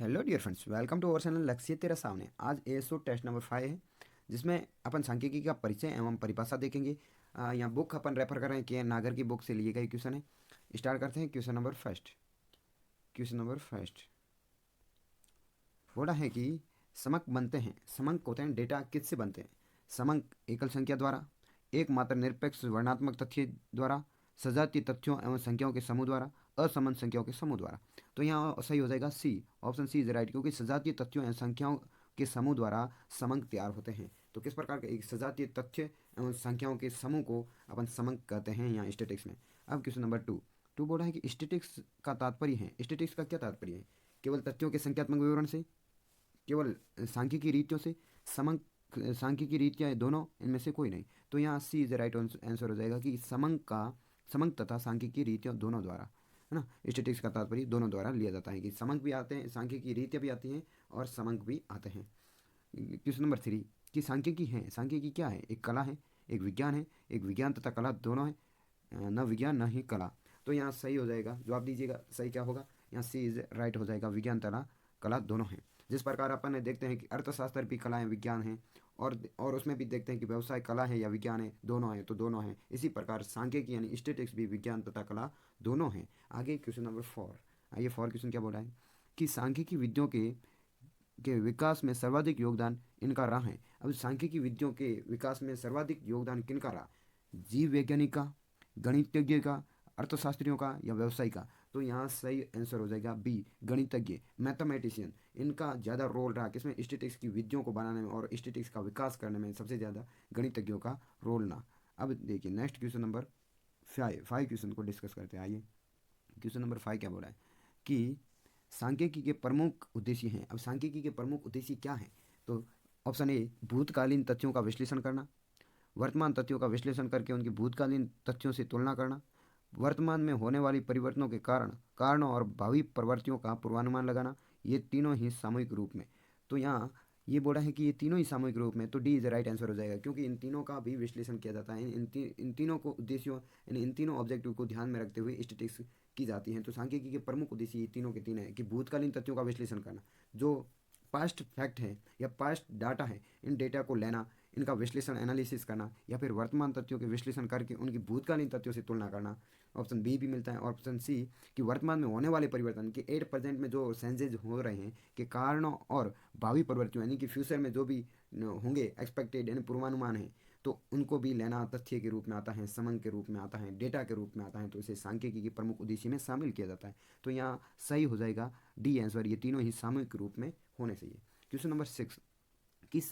Hello dear friends, welcome to our channel Lakshya Tera सामने। आज ASO test number 5 है, जिसमें अपन सांख्यिकी का परिचय एवं परिभाषा देखेंगे। यहाँ बुक अपन रेफर कर रहे हैं कि नागर की बुक से लिए गए क्वेश्चन है। स्टार्ट करते हैं। क्वेश्चन नंबर फर्स्ट बोला है कि समक बनते हैं। समंक होते हैं डेटा किससे बनते हैं? समंक एकल संख्या द्वारा, एकमात्र निरपेक्ष वर्णात्मक तथ्य द्वारा, सजातीय तथ्यों एवं संख्याओं के समूह द्वारा, असमान संख्याओं के समूह द्वारा। तो यहाँ सही हो जाएगा सी, ऑप्शन सी इज राइट, क्योंकि सजातीय तथ्यों एवं संख्याओं के समूह द्वारा समंक तैयार होते हैं। तो किस प्रकार के एक सजातीय तथ्य एवं संख्याओं के समूह को अपन समंक कहते हैं यहाँ स्टेटिक्स में। अब क्वेश्चन नंबर टू बोला है कि स्टेटिक्स का तात्पर्य है। स्टेटिक्स का क्या तात्पर्य है? केवल तथ्यों के संख्यात्मक विवरण से, केवल सांख्यिकी रीतियों से, समंक सांख्यिकी रीतियाँ दोनों, इनमें से कोई नहीं। तो यहाँ सी इज राइट आंसर हो जाएगा कि समंक तथा सांख्यिकी रीतियों दोनों द्वारा, है ना। स्टेटिक्स का तात्पर्य दोनों द्वारा लिया जाता है कि समंक भी आते हैं, सांख्यिकी रीतियाँ भी आती हैं और समंक भी आते हैं। क्वेश्चन नंबर 3 कि सांख्यिकी है, सांख्यिकी क्या है? एक कला है, एक विज्ञान है। एक विज्ञान तथा कला दोनों है, न विज्ञान न ही कला। तो यहाँ सही हो जाएगा, जवाब दीजिएगा सही क्या होगा। यहाँ सी इज राइट हो जाएगा, विज्ञान तथा कला दोनों हैं। जिस प्रकार अपन देखते हैं कि अर्थशास्त्र भी कला है विज्ञान है, और उसमें भी देखते हैं कि व्यवसाय कला है या विज्ञान है, दोनों है तो दोनों हैं। इसी प्रकार सांख्यिकी यानी स्टेटिक्स भी विज्ञान तथा कला दोनों हैं। आगे क्वेश्चन नंबर 4। आइए 4 क्वेश्चन क्या बोला है कि सांख्यिकी विधियों के विकास में सर्वाधिक योगदान इनका रहा है। अब सांख्यिकी विधियों के विकास में सर्वाधिक योगदान किनका रहा? जीव वैज्ञानिक का, गणितज्ञ का, अर्थशास्त्रियों का या व्यवसायी का? तो यहाँ सही आंसर हो जाएगा बी, गणितज्ञ, मैथमेटिशियन। इनका ज़्यादा रोल रहा किसमें? स्टेटिक्स की विधियों को बनाने में और स्टेटिक्स का विकास करने में सबसे ज़्यादा गणितज्ञों का रोल ना। अब देखिए नेक्स्ट क्वेश्चन नंबर 5 क्वेश्चन को डिस्कस करते हैं। आइए क्वेश्चन नंबर 5 क्या बोला है कि सांख्यिकी के प्रमुख उद्देश्य हैं। अब सांख्यिकी के प्रमुख उद्देश्य क्या हैं? तो ऑप्शन ए, भूतकालीन तथ्यों का विश्लेषण करना, वर्तमान तथ्यों का विश्लेषण करके उनकी भूतकालीन तथ्यों से तुलना करना, वर्तमान में होने वाली परिवर्तनों के कारणों और भावी प्रवृत्तियों का पूर्वानुमान लगाना। ये तीनों ही सामूहिक रूप में। तो यहाँ ये बोला है कि ये तीनों ही सामूहिक रूप में, तो डी इज राइट आंसर हो जाएगा, क्योंकि इन तीनों का भी विश्लेषण किया जाता है। इन तीनों को उद्देश्यों, इन तीनों ऑब्जेक्टिव को ध्यान में रखते हुए स्टेटिक्स की जाती हैं। तो सांख्यिकी के प्रमुख उद्देश्य ये तीनों के तीन है कि भूतकालीन तथ्यों का विश्लेषण करना, जो पास्ट फैक्ट है या पास्ट डाटा है, इन डेटा को लेना, इनका विश्लेषण एनालिसिस करना, या फिर वर्तमान तथ्यों के विश्लेषण करके उनकी भूतकालीन तथ्यों से तुलना करना। ऑप्शन बी भी मिलता है। ऑप्शन सी कि वर्तमान में होने वाले परिवर्तन के 8% में जो चेंजेज हो रहे हैं के कारणों और भावी प्रवृत्तियों, यानी कि फ्यूचर में जो भी होंगे एक्सपेक्टेड यानी पूर्वानुमान है, तो उनको भी लेना तथ्य के रूप में आता है, समंक के रूप में आता है, डेटा के रूप में आता है। तो इसे सांख्यिकी के प्रमुख उद्देश्य में शामिल किया जाता है। तो यहाँ सही हो जाएगा डी आंसर, ये तीनों ही सामूहिक रूप में होने चाहिए। क्वेश्चन नंबर 6 कि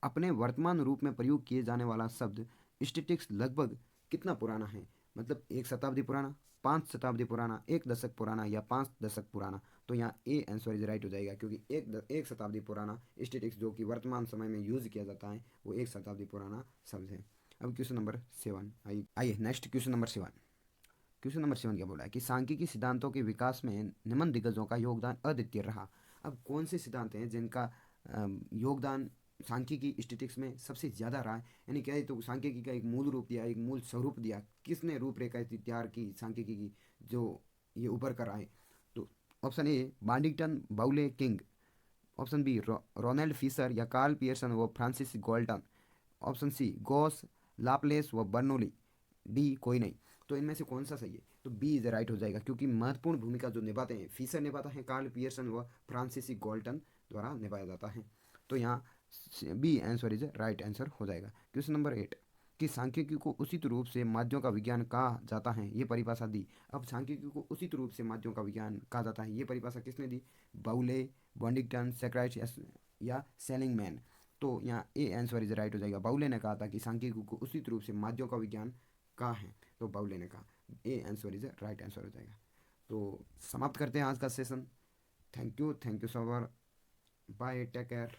अपने वर्तमान रूप में प्रयोग किए जाने वाला शब्द स्टेटिक्स लगभग कितना पुराना है? मतलब 1 शताब्दी पुराना, 5 शताब्दी पुराना, 1 दशक पुराना या 5 दशक पुराना? तो यहाँ ए आंसर इज राइट हो जाएगा, क्योंकि एक शताब्दी पुराना स्टेटिक्स जो कि वर्तमान समय में यूज किया जाता है, वो 1 शताब्दी पुराना शब्द है। अब क्वेश्चन नंबर 7 आइए next question number 7। Question number 7 क्या बोला है कि सांख्यिकी सिद्धांतों के विकास में निम्न दिग्गजों का योगदान अद्वितीय रहा। अब कौन से सिद्धांत हैं जिनका योगदान सांख्यिकी स्टेटिक्स में सबसे ज़्यादा रहा है? यानी क्या है, तो सांख्यिकी का एक मूल रूप दिया, एक मूल स्वरूप दिया, किसने रूपरेखा तैयार की सांख्यिकी की, जो ये उभर कर आए? तो ऑप्शन ए, बार्डिंगटन, Bowley, King. Option B, Ronald Fisher या कार्ल पियर्सन व Francis Galton. Option C, Gauss, Laplace व बर्नौली। डी कोई नहीं। तो इनमें से कौन सा सही है? तो बी इज राइट हो जाएगा, क्योंकि महत्वपूर्ण भूमिका जो निभाते हैं फीसर निभाता है, कार्ल पियर्सन व फ्रांसिस गोल्टन द्वारा निभाया जाता है। तो यहाँ B answer is right answer हो जाएगा। क्वेश्चन नंबर 8 कि सांख्यिकी को उचित रूप से माध्यम का विज्ञान कहा जाता है, ये परिभाषा दी। अब सांख्यिकी को उचित रूप से माध्यम का विज्ञान कहा जाता है, ये परिभाषा किसने दी? बाउले, बॉन्डिंगटन, सेक्राइट या सेलिंगमैन। तो यहाँ ए आंसर इज राइट हो जाएगा। बाउले ने कहा था कि सांख्यिकी को उचित रूप से माध्यम का विज्ञान कहा है, तो बाउले ने कहा। A answer is right answer हो जाएगा। तो समाप्त करते हैं आज का session. Thank you so much. Bye, take care.